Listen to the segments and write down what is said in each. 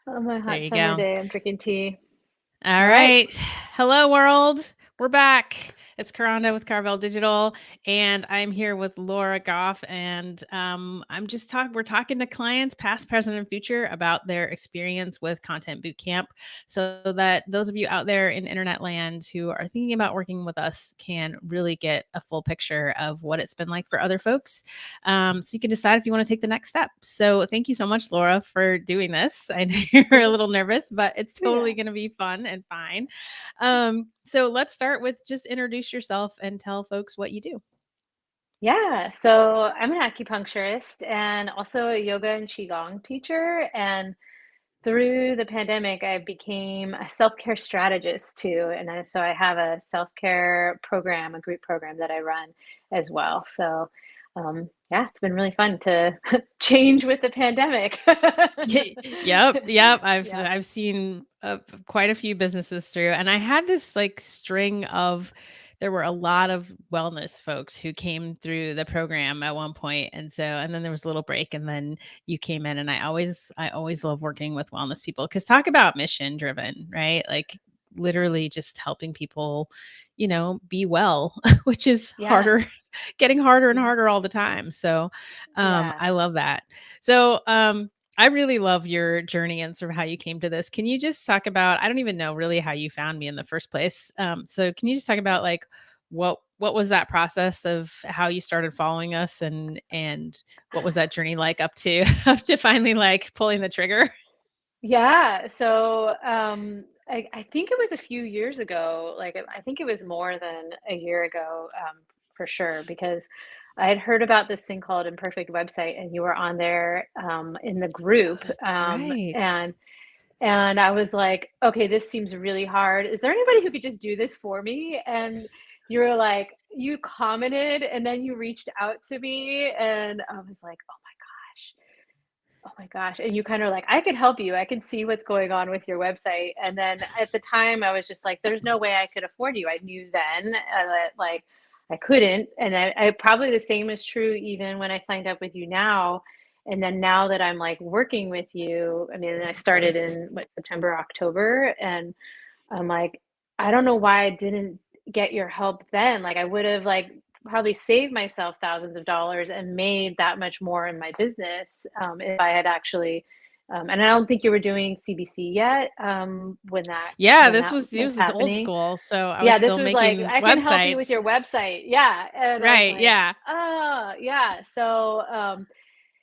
On my There hot you summer go. day, I'm drinking tea. All All right. right. Hello, world. We're back. It's Karanda with Carvel Digital, and I'm here with Laura Goff. And we're talking to clients, past, present, and future, about their experience with Content Bootcamp, so that those of you out there in internet land who are thinking about working with us can really get a full picture of what it's been like for other folks. So you can decide if you want to take the next step. So thank you so much, Laura, for doing this. I know you're a little nervous, but it's totally Yeah. going to be fun and fine. So let's start with just introduce yourself and tell folks what you do. Yeah. So I'm an acupuncturist and also a yoga and qigong teacher. And through the pandemic, I became a self-care strategist too. So I have a self-care program, a group program that I run as well. So yeah, it's been really fun to change with the pandemic. Yep. Yeah. I've seen quite a few businesses through, and I had this like string of. There were a lot of wellness folks who came through the program at one point, and then there was a little break, and then you came in, and I always love working with wellness people because talk about mission driven, right? Like literally just helping people, be well, which is Yeah. harder, getting harder and Yeah. harder all the time. So, Yeah. I love that. So, I really love your journey and sort of how you came to this. Can you just talk about, I don't even know really how you found me in the first place. So can you just talk about like what was that process of how you started following us, and what was that journey like up to up to finally like pulling the trigger? Yeah, so, I think it was a few years ago, I think it was more than a year ago, for sure, because I had heard about this thing called Imperfect Website, and you were on there, in the Oh, group, that's right. and I was like, "Okay, this seems really hard. Is there anybody who could just do this for me?" And you were like you commented, and then you reached out to me, and I was like, "Oh my gosh." Oh my gosh, and you kind of like, "I can help you. I can see what's going on with your website." And then at the time, I was just like, "There's no way I could afford you." I knew then, that, like, I couldn't, and I probably the same is true even when I signed up with you now, and then now that I'm, like, working with you, I mean, I started in, what, September, October, and I'm like, I don't know why I didn't get your help then. Like, I would have, like, probably saved myself thousands of dollars and made that much more in my business, if I had actually and I don't think you were doing CBC yet, Yeah, when that this was was old happening. school, so I was Yeah, this still was like, making "I can help you with websites. your website." Yeah, and I'm Right, like, yeah. "Oh, yeah." So,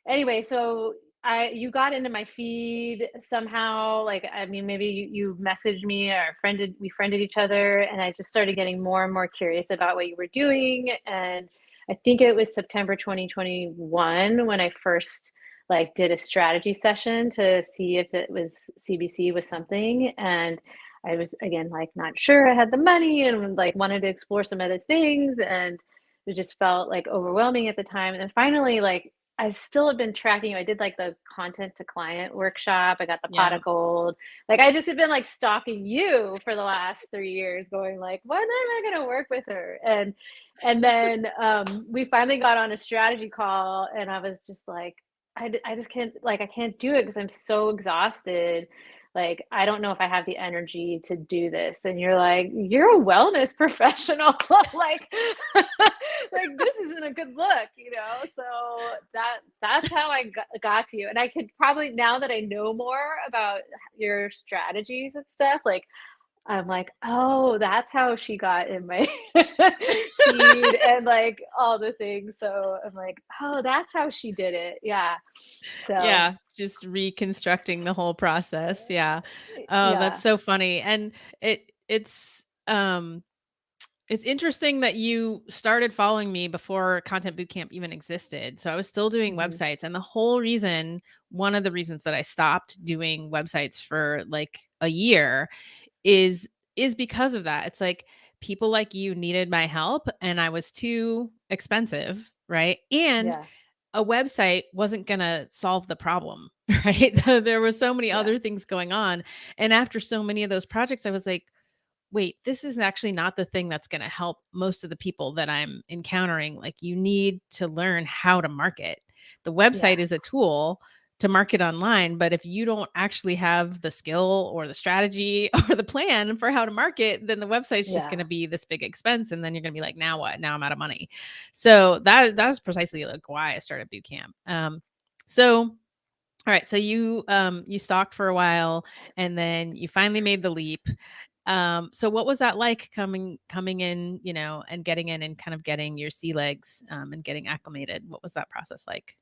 anyway, so I you got into my feed somehow, like, I mean, maybe you messaged me or we friended each other, and I just started getting more and more curious about what you were doing, and I think it was September 2021 when I first, like, did a strategy session to see if it was CBC was something, and I was, again, like, not sure I had the money and, like, wanted to explore some other things, and it just felt, like, overwhelming at the time, and then finally, like, I still have been tracking. I did like the content to client workshop. I got the pot Yeah. of gold. Like I just have been like stalking you for the last 3 years, going like, when am I gonna work with her? And then we finally got on a strategy call, and I was just like, I just can't I can't do it because I'm so exhausted. Like I don't know if I have the energy to do this. And you're like, you're a wellness professional. like like this isn't a good look, you know. So that's how I got to you, and I could probably, now that I know more about your strategies and stuff, like I'm like, oh, that's how she got in my feed and like all the things. So I'm like, oh, that's how she did it. Yeah. So Yeah, just reconstructing the whole process, yeah. Oh, that's yeah. so funny, and it's interesting that you started following me before Content Bootcamp even existed. So I was still doing Hmm. websites, and the whole reason one of the reasons that I stopped doing websites for, like, a year is because of that. It's like people like you needed my help, and I was too expensive, right? And Yeah. a website wasn't gonna solve the problem, right? There were so many Yeah. other things going on, and after so many of those projects, I was like, "Wait, this is actually not the thing that's gonna help most of the people that I'm encountering." Like, you need to learn how to market. The Yeah. website is a tool to market online. But if you don't actually have the skill or the strategy or the plan for how to market, then the website's just going to Yeah. be this big expense. And then you're going to be like, now what? Now I'm out of money. So that's precisely like why I started boot camp. So all right, so you stalked for a while and then you finally made the leap. So what was that like coming in, and getting in and kind of getting your sea legs and getting acclimated? What was that process like?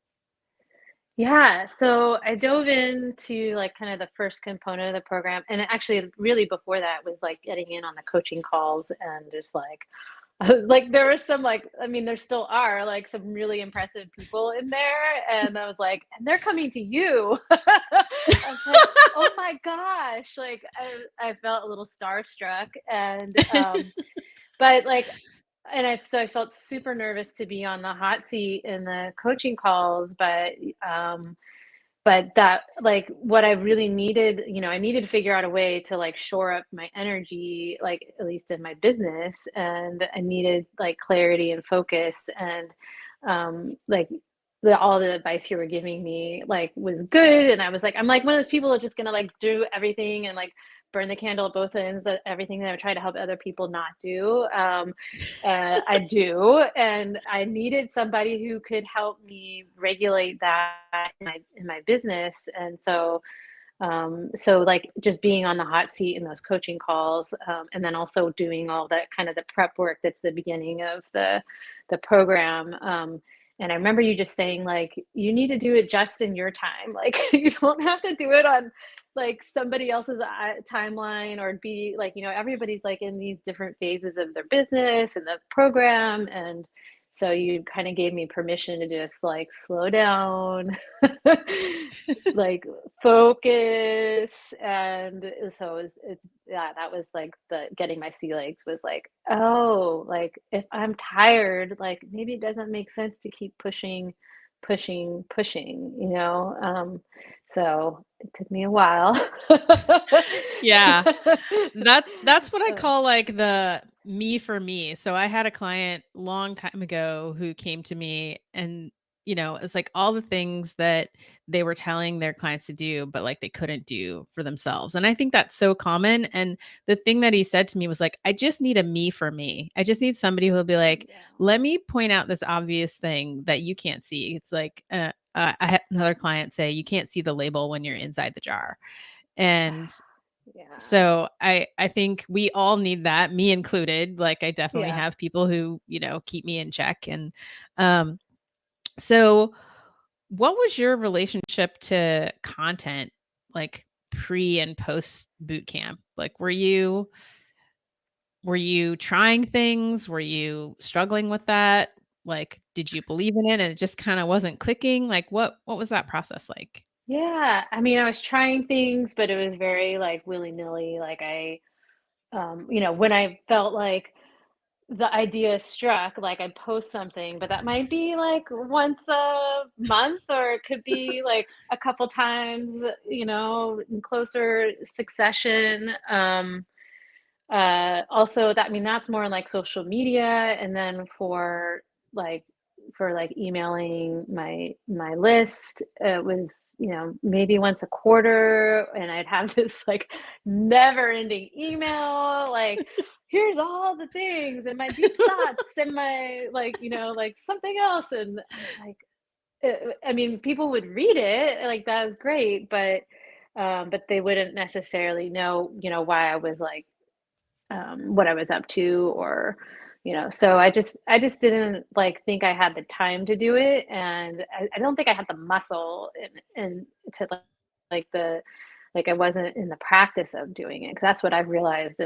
Yeah, so I dove into like kind of the first component of the program, and actually, really before that was like getting in on the coaching calls and just like there were some like I mean there still are like some really impressive people in there, and I was like, and they're coming to you. I was like, oh my gosh, like I felt a little starstruck, and but like I felt super nervous to be on the hot seat in the coaching calls, but that like what I really needed, I needed to figure out a way to like shore up my energy, like at least in my business, and I needed like clarity and focus, and like all the advice you were giving me like was good, and I was like, I'm like one of those people that's just gonna like do everything and like burn the candle at both ends, that everything that I try to help other people not do. I do, and I needed somebody who could help me regulate that in my business, and so like just being on the hot seat in those coaching calls, and then also doing all that kind of the prep work that's the beginning of the program. And I remember you just saying like you need to do it just in your time, like you don't have to do it on like somebody else's timeline, or be like, everybody's like in these different phases of their business and the program, and so you kind of gave me permission to just like slow down, like focus. And so yeah, that was like the getting my sea legs was like, oh, like if I'm tired, like maybe it doesn't make sense to keep pushing, so it took me a while. Yeah. That's what I call like the me for me. So I had a client long time ago who came to me and it's like all the things that they were telling their clients to do, but like they couldn't do for themselves. And I think that's so common. And the thing that he said to me was like, I just need a me for me. I just need somebody who will be like, Yeah. let me point out this obvious thing that you can't see. It's like, I had another client say, you can't see the label when you're inside the jar. And Yeah. so I think we all need that, me included. Like I definitely Yeah. have people who, keep me in check. And um so what was your relationship to content like pre and post boot camp? Like were you trying things? Were you struggling with that? Like did you believe in it and it just kind of wasn't clicking? Like what was that process like? Yeah, I mean, I was trying things, but it was very like willy-nilly. Like when I felt like the idea struck, like I'd post something, but that might be like once a month, or it could be like a couple times, in closer succession. Also, that I mean, that's more like social media, and then like for emailing my list, it was, maybe once a quarter, and I'd have this like never-ending email, like, "Here's all the things and my deep thoughts and my," like, like something else, and I was like, I mean, people would read it, like, that was great, but they wouldn't necessarily know, why I was like, what I was up to, or so I just didn't like think I had the time to do it, and I don't think I had the muscle, and to like the like I wasn't in the practice of doing it, 'cause that's what I've realized.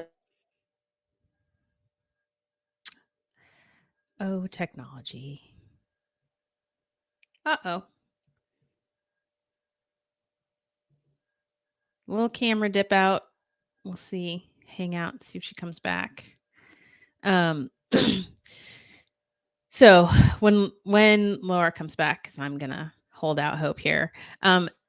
Oh, technology. Uh-oh. Little camera dip out. We'll see. Hang out, see if she comes back. Um so when Laura comes back, because I'm gonna hold out hope here.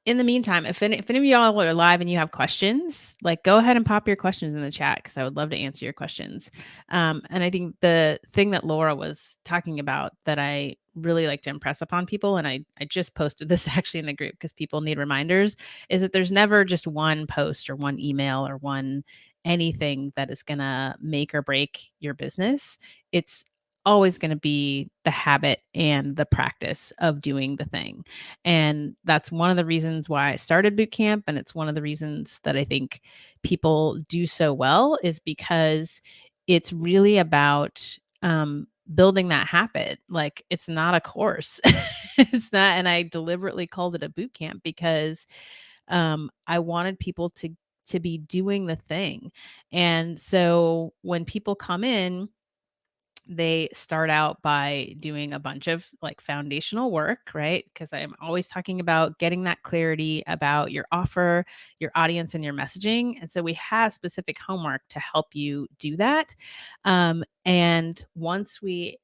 in the meantime, if any of y'all are live and you have questions, like go ahead and pop your questions in the chat because I would love to answer your questions. And I think the thing that Laura was talking about that I really like to impress upon people, and I just posted this actually in the group because people need reminders, is that there's never just one post or one email or one anything that is going to make or break your business. It's always going to be the habit and the practice of doing the thing. And that's one of the reasons why I started boot camp. And it's one of the reasons that I think people do so well is because it's really about building that habit. Like it's not a course. It's not. And I deliberately called it a boot camp because I wanted people to be doing the thing. And so when people come in, they start out by doing a bunch of like foundational work, right? Because I'm always talking about getting that clarity about your offer, your audience, and your messaging. And so we have specific homework to help you do that. And once we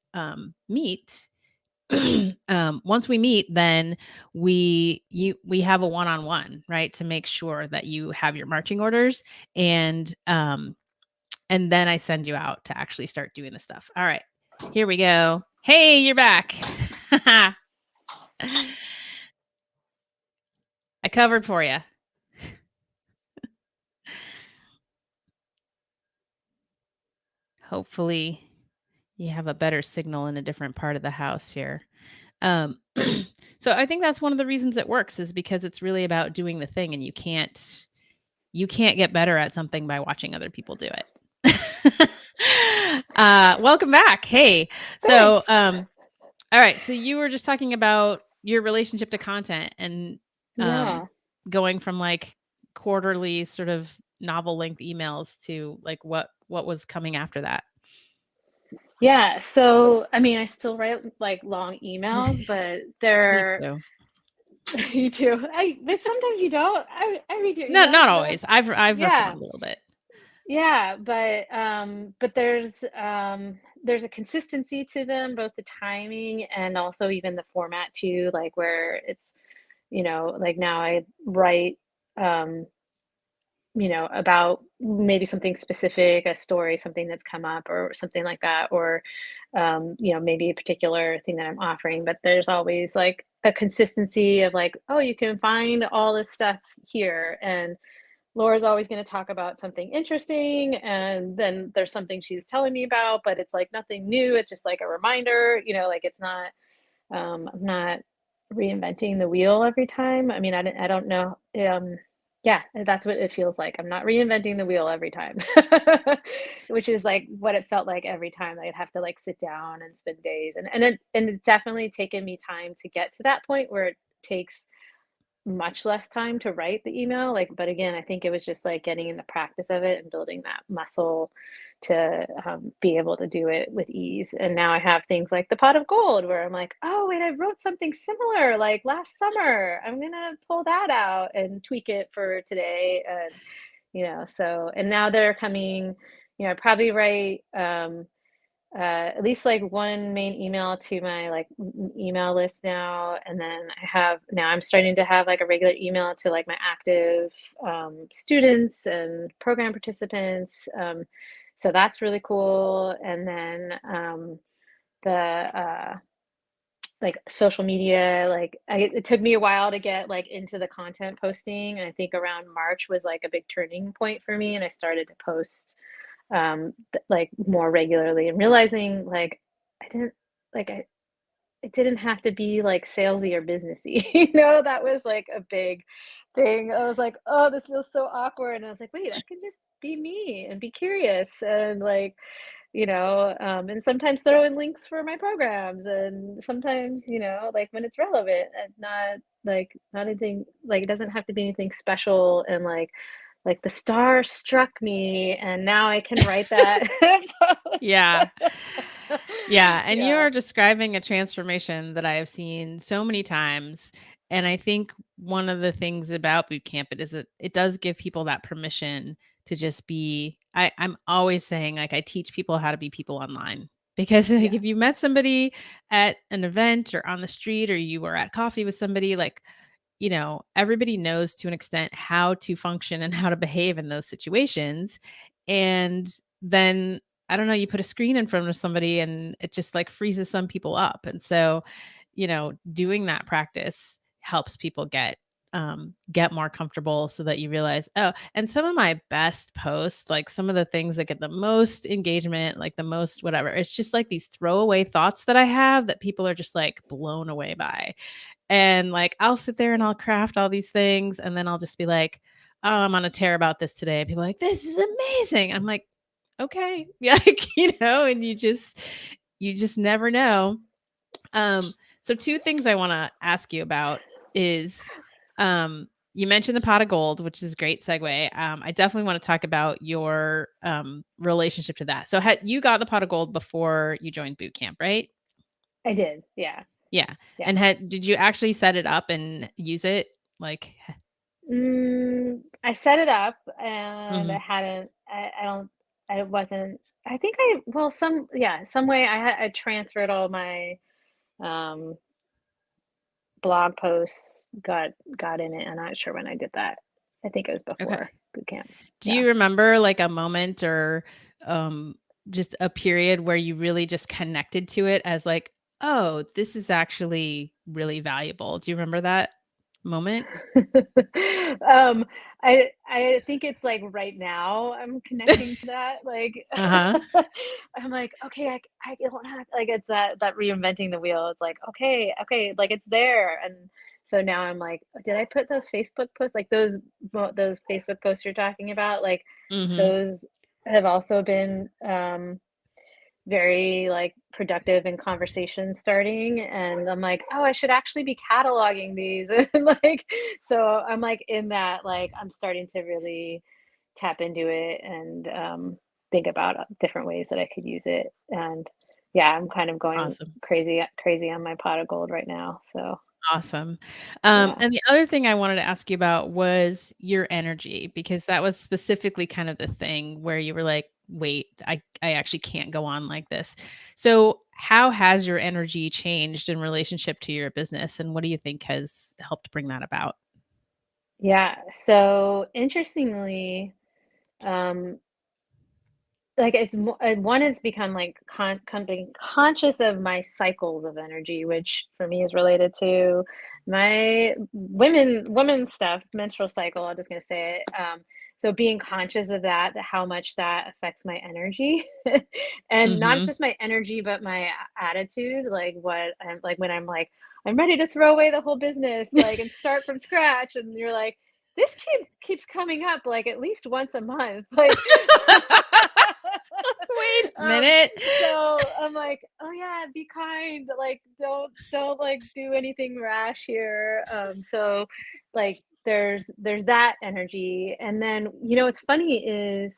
meet, once we meet, then we have a one-on-one, right? To make sure that you have your marching orders and then I send you out to actually start doing the stuff. All right, here we go. Hey, you're back. I covered for you. Hopefully you have a better signal in a different part of the house here. So I think that's one of the reasons it works is because it's really about doing the thing and you can't get better at something by watching other people do it. Welcome back. Hey. So all right. So you were just talking about your relationship to content and Yeah. going from like quarterly sort of novel length emails to like what was coming after that. Yeah. So, I mean, I still write like long emails, but Me they're too. you do. But sometimes you don't. I read your No, emails, not but always. I've yeah. reformed a little bit. Yeah, but there's a consistency to them, both the timing and also even the format too, like where it's, like now I write um about maybe something specific, a story, something that's come up or something like that, or, maybe a particular thing that I'm offering. But there's always like a consistency of like, oh, you can find all this stuff here. And Laura's always going to talk about something interesting. And then there's something she's telling me about, but it's like nothing new. It's just like a reminder, like it's not, I'm not reinventing the wheel every time. I mean, I don't know. Yeah, that's what it feels like. I'm not reinventing the wheel every time, which is like what it felt like every time I'd have to like sit down and spend days. And it's definitely taken me time to get to that point where it takes much less time to write the email. Like, but again, I think it was just like getting in the practice of it and building that muscle to be able to do it with ease. And now I have things like the pot of gold where I'm like, oh wait, I wrote something similar like last summer, I'm gonna pull that out and tweak it for today. And so, and now they're coming, I probably write at least like one main email to my like email list now. And then I'm starting to have like a regular email to like my active students and program participants. So that's really cool. And then the like social media, like it took me a while to get like into the content posting. And I think around March was like a big turning point for me. And I started to post like more regularly and realizing like I didn't like I it didn't have to be like salesy or businessy. That was like a big thing. I was like, oh, this feels so awkward. And I was like, wait, I can just be me and be curious and like, and sometimes throw in links for my programs and sometimes, like when it's relevant and not anything like it doesn't have to be anything special and like the star struck me and now I can write that Yeah. post. Yeah, and Yeah. you're describing a transformation that I have seen so many times. And I think one of the things about boot camp it is that it does give people that permission to just be I'm always saying like I teach people how to be people online. Because like Yeah. if you met somebody at an event or on the street or you were at coffee with somebody, like everybody knows to an extent how to function and how to behave in those situations. And then, I don't know, you put a screen in front of somebody and it just like freezes some people up. And so, doing that practice helps people get more comfortable so that you realize, oh, and some of my best posts, like some of the things that get the most engagement, like the most whatever, it's just like these throwaway thoughts that I have that people are just like blown away by. And like I'll sit there and I'll craft all these things and then I'll just be like, oh, I'm on a tear about this today. And people are like, this is amazing. I'm like, okay. Yeah, like, and you just never know. So two things I want to ask you about is you mentioned the pot of gold, which is a great segue. I definitely want to talk about your relationship to that. So had you got the pot of gold before you joined boot camp, right? I did. Yeah. Yeah. Yeah. And did you actually set it up and use it? Like, I set it up and mhm. I hadn't, I don't, I wasn't, I think well, some way I transferred all my, um, blog posts got in it. I'm not sure when I did that. I think it was Okay. before boot camp. Do Yeah. you remember like a moment or um just a period where you really just connected to it as like, oh, this is actually really valuable? Do you remember that moment? Um, I think it's like right now I'm connecting to that. Like Uh-huh. I'm like, okay, I don't have like it's that reinventing the wheel. It's like, okay, like it's there. And so now I'm like, did I put those Facebook posts like those Facebook posts you're talking about? Like Mhm. those have also been very like productive in conversation starting, and I'm like, oh, I should actually be cataloging these. And like so I'm like in that, like I'm starting to really tap into it and think about different ways that I could use it. And yeah, I'm kind of going Awesome. crazy on my pot of gold right now, so Awesome. yeah. And the other thing I wanted to ask you about was your energy, because that was specifically kind of the thing where you were like, wait, I actually can't go on like this. So, how has your energy changed in relationship to your business? And what do you think has helped bring that about? Yeah, so interestingly, um like, one has become, like, being conscious of my cycles of energy, which for me is related to my women stuff, menstrual cycle, I'm just gonna say it, so being conscious of that, how much that affects my energy, and not Mhm. just my energy, but my attitude, like, what I'm like, when I'm like, "I'm ready to throw away the whole business, like, and start from scratch," and you're like, "This keeps coming up, like, at least once a month," like Wait a um, minute. so I'm like, "Oh, yeah, be kind, like, don't, like, do anything rash here," so, like, there's that energy, and then, what's funny is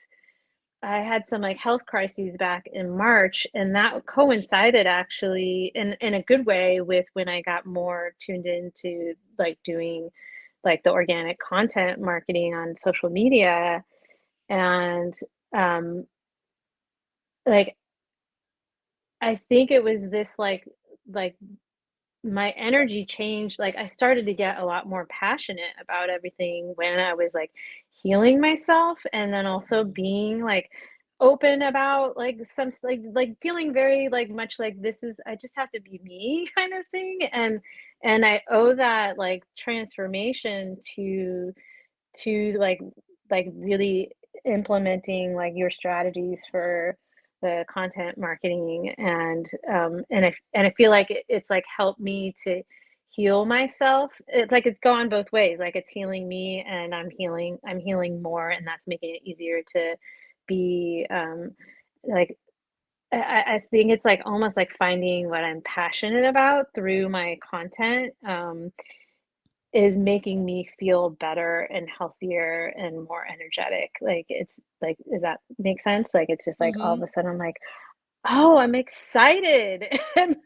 I had some, like, health crises back in March, and that coincided actually in a good way with when I got more tuned into, like, doing, like, the organic content marketing on social media, and, um, like, I think it was this, like, my energy changed, like, I started to get a lot more passionate about everything when I was, like, healing myself, and then also being, like, open about, like, like, feeling very, like, much like this is I just have to be me kind of thing, and I owe that, like, transformation to really implementing, like, your strategies for the content marketing, and I feel like it's, like, helped me to heal myself. It's like it's gone both ways, like, it's healing me, and I'm healing more, and that's making it easier to be, like I think it's, like, almost like finding what I'm passionate about through my content, is making me feel better and healthier and more energetic. Like, it's like, does that make sense? Like, it's just like all of Mhm. a sudden I'm like, "Oh, I'm excited." And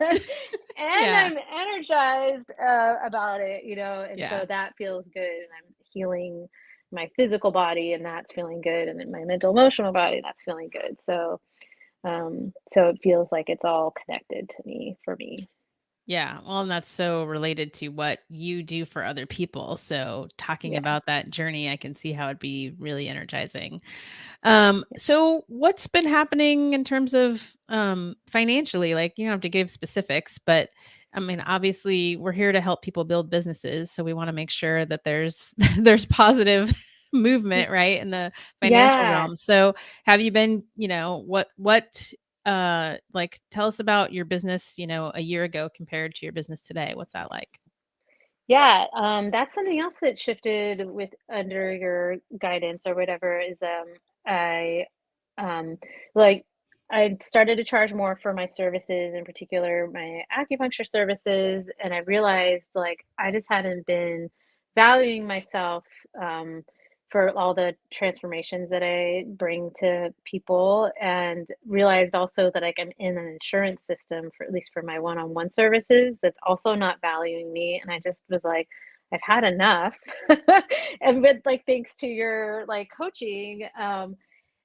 Yeah. I'm energized, about it, and Yeah. so that feels good, and I'm healing my physical body, and that's feeling good, and then my mental emotional body, that's feeling good. So it feels like it's all connected to me for me. Yeah, well, and that's so related to what you do for other people. So talking Yeah. about that journey, I can see how it'd be really energizing. Yeah. So what's been happening in terms of financially? Like, you don't have to give specifics, but I mean, obviously we're here to help people build businesses. So we want to make sure that there's there's positive movement, right, in the financial Yeah. realm. So have you been, what like tell us about your business, a year ago compared to your business today. What's that like? Yeah, that's something else that shifted with under your guidance or whatever is I um like I started to charge more for my services, in particular my acupuncture services, and I realized like I just hadn't been valuing myself um for all the transformations that I bring to people, and realized also that like I'm in an insurance system for at least for my one-on-one services that's also not valuing me, and I just was like I've had enough. And with like thanks to your like coaching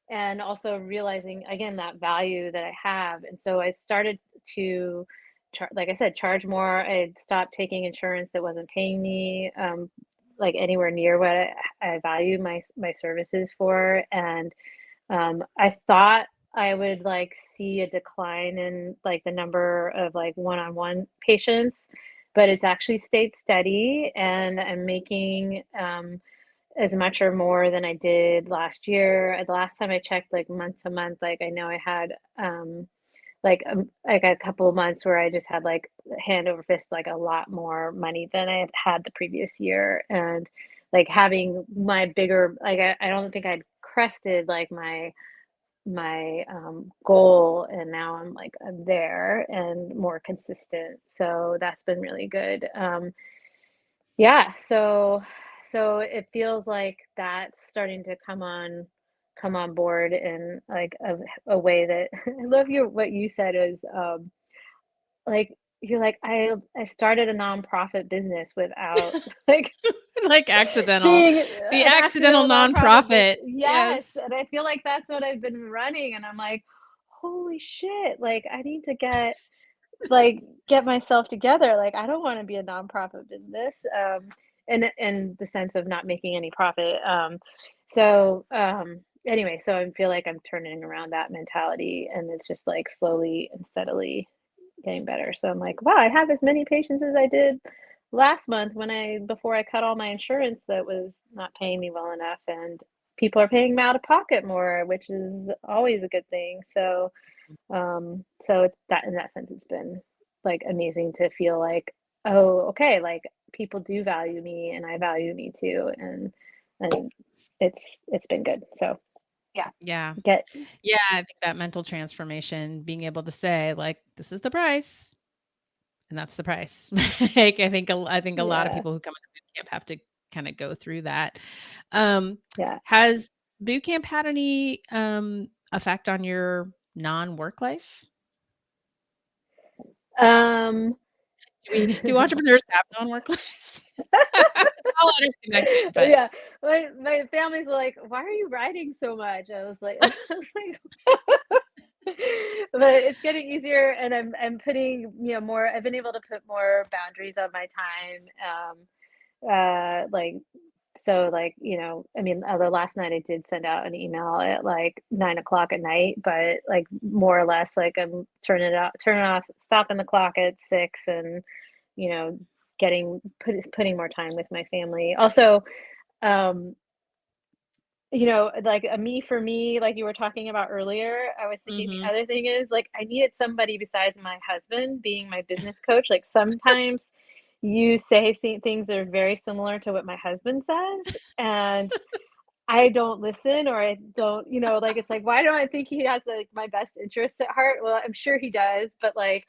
and also realizing again that value that I have. And so I started to like I said, charge more. I stopped taking insurance that wasn't paying me like anywhere near what I value my services for. And I thought I would like see a decline in like the number of like one-on-one patients, but it's actually stayed steady, and I'm making as much or more than I did last year. The last time I checked, like month to month, like I know I had like a couple of months where I just had like hand over fist, like a lot more money than I had had the previous year, and like having my bigger like I don't think I'd crested like my goal, and now I'm there and more consistent. So that's been really good. Yeah, so it feels like that's starting to come on board in like a way that I love your what you said is like you're like I started a nonprofit business without like Like accidental. being The an accidental accidental nonprofit nonprofit. business. Yes, Yes. and I feel like that's what I've been running, and I'm like, holy shit, like I need to get myself together. Like I don't want to be a nonprofit business, in the sense of not making any profit. Anyway, so I feel like I'm turning around that mentality, and it's just like slowly and steadily getting better. So I'm like, wow, I have as many patients as I did last month when I before I cut all my insurance that was not paying me well enough, and people are paying me out of pocket more, which is always a good thing. So it's that in that sense, it's been like amazing to feel like, oh, okay, like people do value me and I value me too. And it's been good. So yeah, Yeah. get Yeah, I think that mental transformation, being able to say, like, "This is the price, and that's the price." Like, I think a lot of yeah, people who come into boot camp have to kinda go through that. Um, yeah. has boot camp had any, effect on your non-work life? Um Do entrepreneurs have non-work lives? It's all interconnected, but yeah, my family's like, why are you writing so much? I was like, I was like, but it's getting easier, and I'm putting more. I've been able to put more boundaries on my time. Like so, like I mean, the last night I did send out an email at like 9 o'clock at night, but like more or less, like I'm turning off, stopping the clock at 6, and you know, putting more time with my family. Also, um, like a me for me, like you were talking about earlier, I was thinking the mhm. other thing is like I needed somebody besides my husband being my business coach. Like sometimes you say things that are very similar to what my husband says, and I don't listen, or I don't, like it's like, why don't I think he has like my best interests at heart? Well, I'm sure he does, but like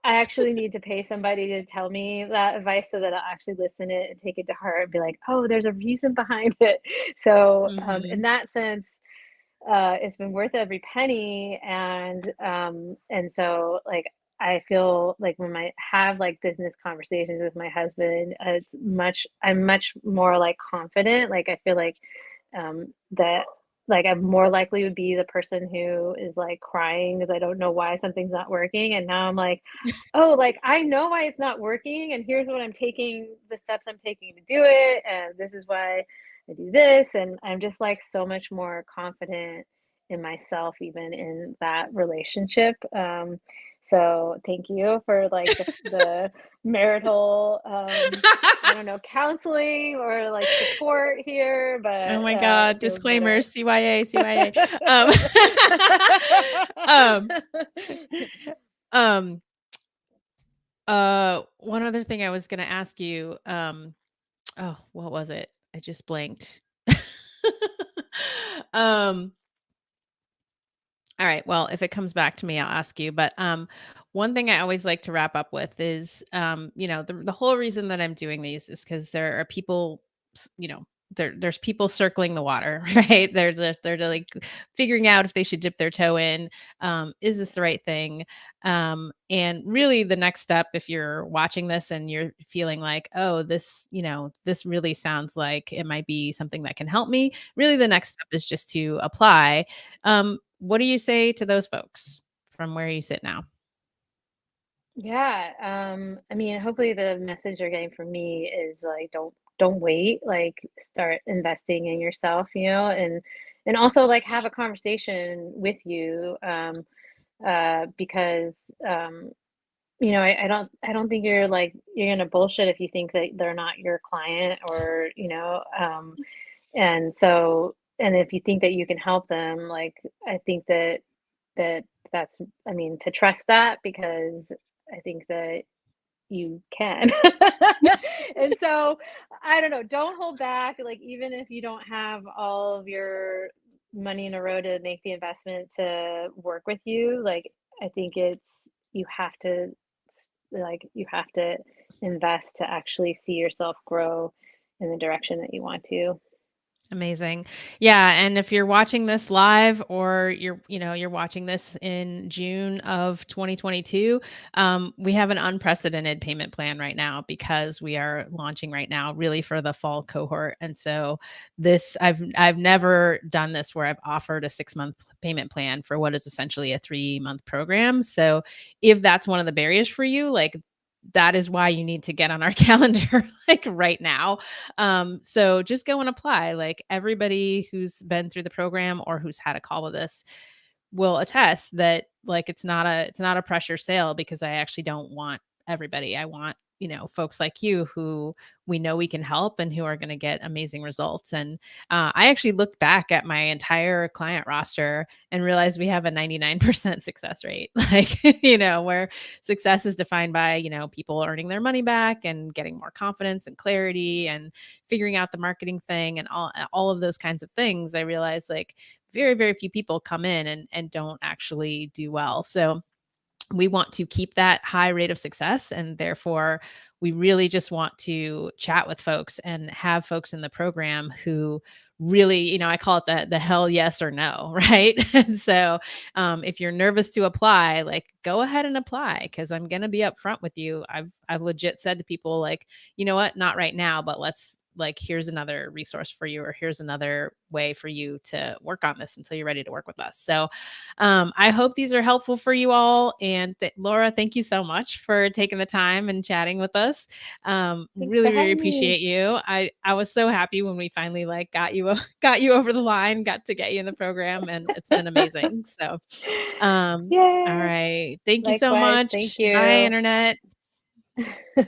I actually need to pay somebody to tell me that advice so that I'll actually listen it and take it to heart and be like, "Oh, there's a reason behind it." So, in Mhm. that sense, it's been worth every penny, and so, like, I feel like when I have, like, business conversations with my husband, I'm much more, like, confident, like, I feel like, that like I'm more likely to be the person who is like crying because I don't know why something's not working. And now I'm like, oh, like I know why it's not working, and here's what I'm taking, the steps I'm taking to do it, and this is why I do this. And I'm just like so much more confident in myself, even in that relationship. So thank you for like the marital I don't know, counseling or like support here, Oh but my it god, feels better. disclaimers, CYA, CYA. Um, um, um, one other thing I was gonna ask you, oh, what was it? I just blanked. Um, all right, well, if it comes back to me, I'll ask you, but, one thing I always like to wrap up with is, the whole reason that I'm doing these is because there are people, there's people circling the water, right? They're like figuring out if they should dip their toe in. Is this the right thing? And really the next step, if you're watching this and you're feeling like, oh, this really sounds like it might be something that can help me. Really the next step is just to apply. What do you say to those folks from where you sit now? Yeah, I mean, hopefully the message you're getting from me is like don't wait, like start investing in yourself, and also like have a conversation with you because I don't think you're gonna bullshit if you think that they're not your client or and so and if you think that you can help them, like I think that that's I mean to trust that because I think that you can. And so, I don't know, don't hold back, like, even if you don't have all of your money in a row to make the investment to work with you, like, I think it's you have to you have to invest to actually see yourself grow in the direction that you want to. Amazing. Yeah, and if you're watching this live or you're watching this in June of 2022, we have an unprecedented payment plan right now because we are launching right now really for the fall cohort. And so this I've never done this where I've offered a 6-month payment plan for what is essentially a 3-month program. So if that's one of the barriers for you, like that is why you need to get on our calendar like right now. So just go and apply. Like everybody who's been through the program or who's had a call with us will attest that like it's not a pressure sale because I actually don't want everybody. I want, folks like you who we know we can help and who are going to get amazing results. And I actually looked back at my entire client roster and realized we have a 99% success rate. Like, where success is defined by, people earning their money back and getting more confidence and clarity and figuring out the marketing thing and all of those kinds of things. I realized like very, very few people come in and don't actually do well. So we want to keep that high rate of success. And therefore, we really just want to chat with folks and have folks in the program who really, I call it the hell yes or no, right? And so if you're nervous to apply, like go ahead and apply because I'm gonna be upfront with you. I've legit said to people, like, you know what, not right now, but let's like here's another resource for you, or here's another way for you to work on this until you're ready to work with us. So I hope these are helpful for you all. And Laura, thank you so much for taking the time and chatting with us. Thanks for Really, really having me. appreciate you. I was so happy when we finally like got you over the line, got to get you in the program, and it's been amazing. So, all Yay. right, thank you so Likewise, thank much. Bye, you. internet.